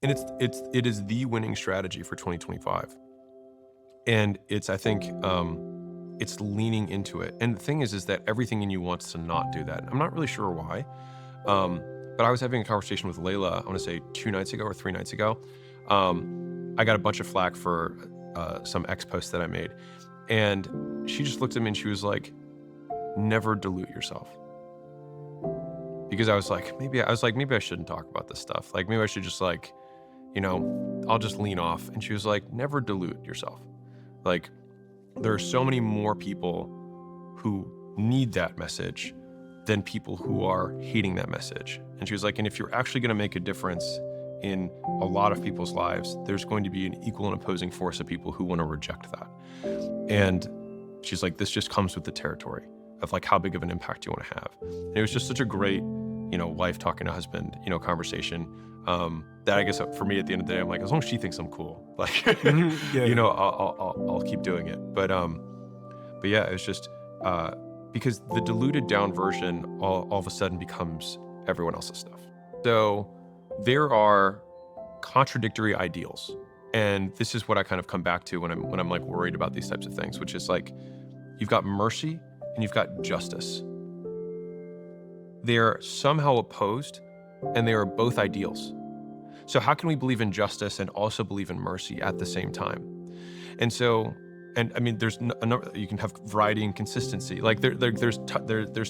And it is the winning strategy for 2025. And it's, I think, it's leaning into it. And the thing is that everything in you wants to not do that. I'm not really sure why. But I was having a conversation with Layla, I want to say 2 nights ago or 3 nights ago. I got a bunch of flack for some X posts that I made. And she just looked at me and she was like, never dilute yourself. Because I was like, maybe I shouldn't talk about this stuff. Like, maybe I should just like, I'll just lean off. And she was like, never dilute yourself. Like, there are so many more people who need that message than people who are hating that message. And she was like, and if you're actually going to make a difference in a lot of people's lives, there's going to be an equal and opposing force of people who want to reject that. And she's like, this just comes with the territory of like how big of an impact you want to have. And it was just such a great, wife talking to husband, conversation. That I guess for me at the end of the day, I'm like, as long as she thinks I'm cool, like, I'll keep doing it. But yeah, it's just, because the diluted down version all of a sudden becomes everyone else's stuff. So there are contradictory ideals. And this is what I kind of come back to when I'm like worried about these types of things, which is like, you've got mercy and you've got justice. They're somehow opposed and they are both ideals. So how can we believe in justice and also believe in mercy at the same time? And so, and I mean, there's a number, you can have variety and consistency. Like there's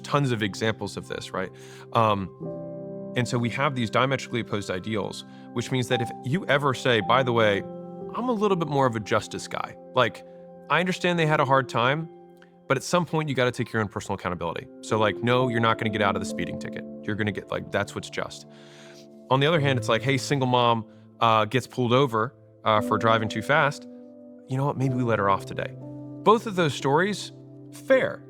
tons of examples of this, right? And so we have these diametrically opposed ideals, which means that if you ever say, by the way, I'm a little bit more of a justice guy. Like, I understand they had a hard time, but at some point you got to take your own personal accountability. So like, no, you're not going to get out of the speeding ticket. You're going to get like, that's what's just. On the other hand, it's like, hey, single mom gets pulled over for driving too fast. You know what? Maybe we let her off today. Both of those stories, fair,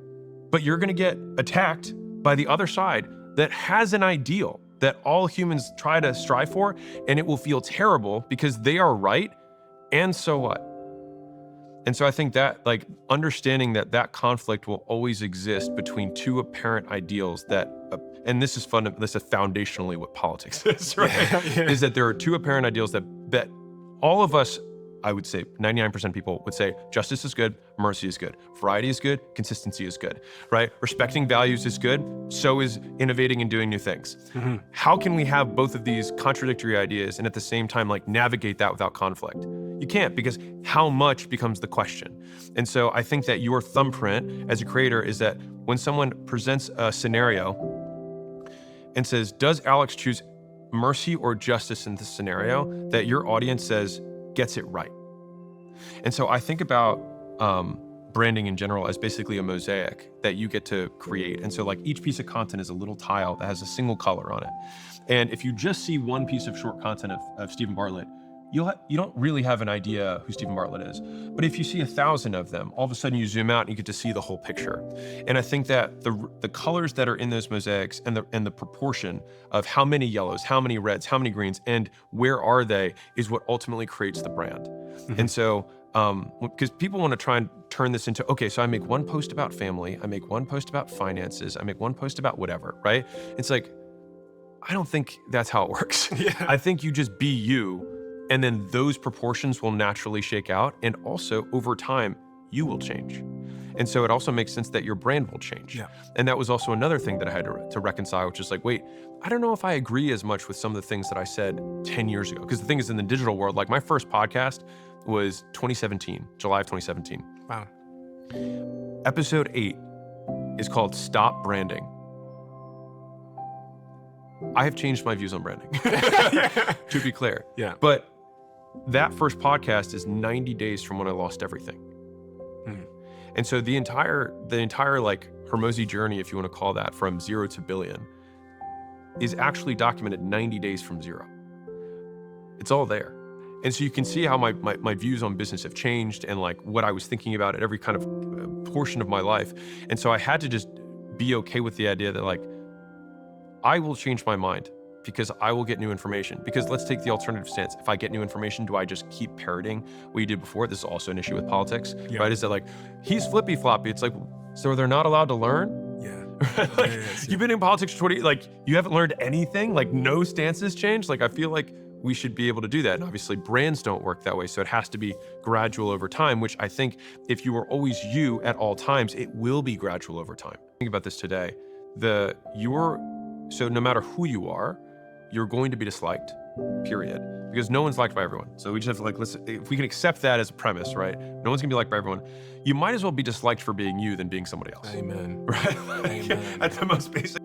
but you're going to get attacked by the other side that has an ideal that all humans try to strive for, and it will feel terrible because they are right, and so what? And so I think that, like, understanding that conflict will always exist between two apparent ideals that, and this is foundationally what politics is, right? Yeah. Is that there are two apparent ideals that all of us, I would say 99% of people would say justice is good, mercy is good, variety is good, consistency is good, right? Respecting values is good, so is innovating and doing new things. Mm-hmm. How can we have both of these contradictory ideas and at the same time like navigate that without conflict? You can't, because how much becomes the question. And so I think that your thumbprint as a creator is that when someone presents a scenario and says, does Alex choose mercy or justice in this scenario, that your audience says, gets it right. And so I think about branding in general as basically a mosaic that you get to create. And so like each piece of content is a little tile that has a single color on it. And if you just see one piece of short content of Stephen Bartlett, you don't really have an idea who Stephen Bartlett is. But if you see 1,000 of them, all of a sudden you zoom out and you get to see the whole picture. And I think that the colors that are in those mosaics and the proportion of how many yellows, how many reds, how many greens, and where are they is what ultimately creates the brand. Mm-hmm. And so, because people want to try and turn this into, okay, so I make one post about family, I make one post about finances, I make one post about whatever, right? It's like, I don't think that's how it works. Yeah. I think you just be you, and then those proportions will naturally shake out. And also over time, you will change. And so it also makes sense that your brand will change. Yeah. And that was also another thing that I had to reconcile, which is like, wait, I don't know if I agree as much with some of the things that I said 10 years ago. Because the thing is, in the digital world, like my first podcast was 2017, July of 2017. Wow. Episode 8 is called Stop Branding. I have changed my views on branding, to be clear. Yeah. But that first podcast is 90 days from when I lost everything. Mm-hmm. And so the entire like hormozi journey, if you want to call that, from 0 to billion, is actually documented 90 days from 0. It's all there. And so you can see how my views on business have changed and like what I was thinking about at every kind of portion of my life. And so I had to just be okay with the idea that like, I will change my mind because I will get new information. Because let's take the alternative stance. If I get new information, do I just keep parroting what you did before? This is also an issue with politics, right? Is that like, he's flippy floppy. It's like, so they're not allowed to learn? Yeah. Like, you've been in politics for 20, like you haven't learned anything? Like no stances changed? Like I feel like we should be able to do that. And obviously brands don't work that way. So it has to be gradual over time, which I think if you are always you at all times, it will be gradual over time. Think about this today. So no matter who you are, you're going to be disliked, period. Because no one's liked by everyone. So we just have to listen, if we can accept that as a premise, right? No one's gonna be liked by everyone. You might as well be disliked for being you than being somebody else. Amen. Right? Amen. At the most basic.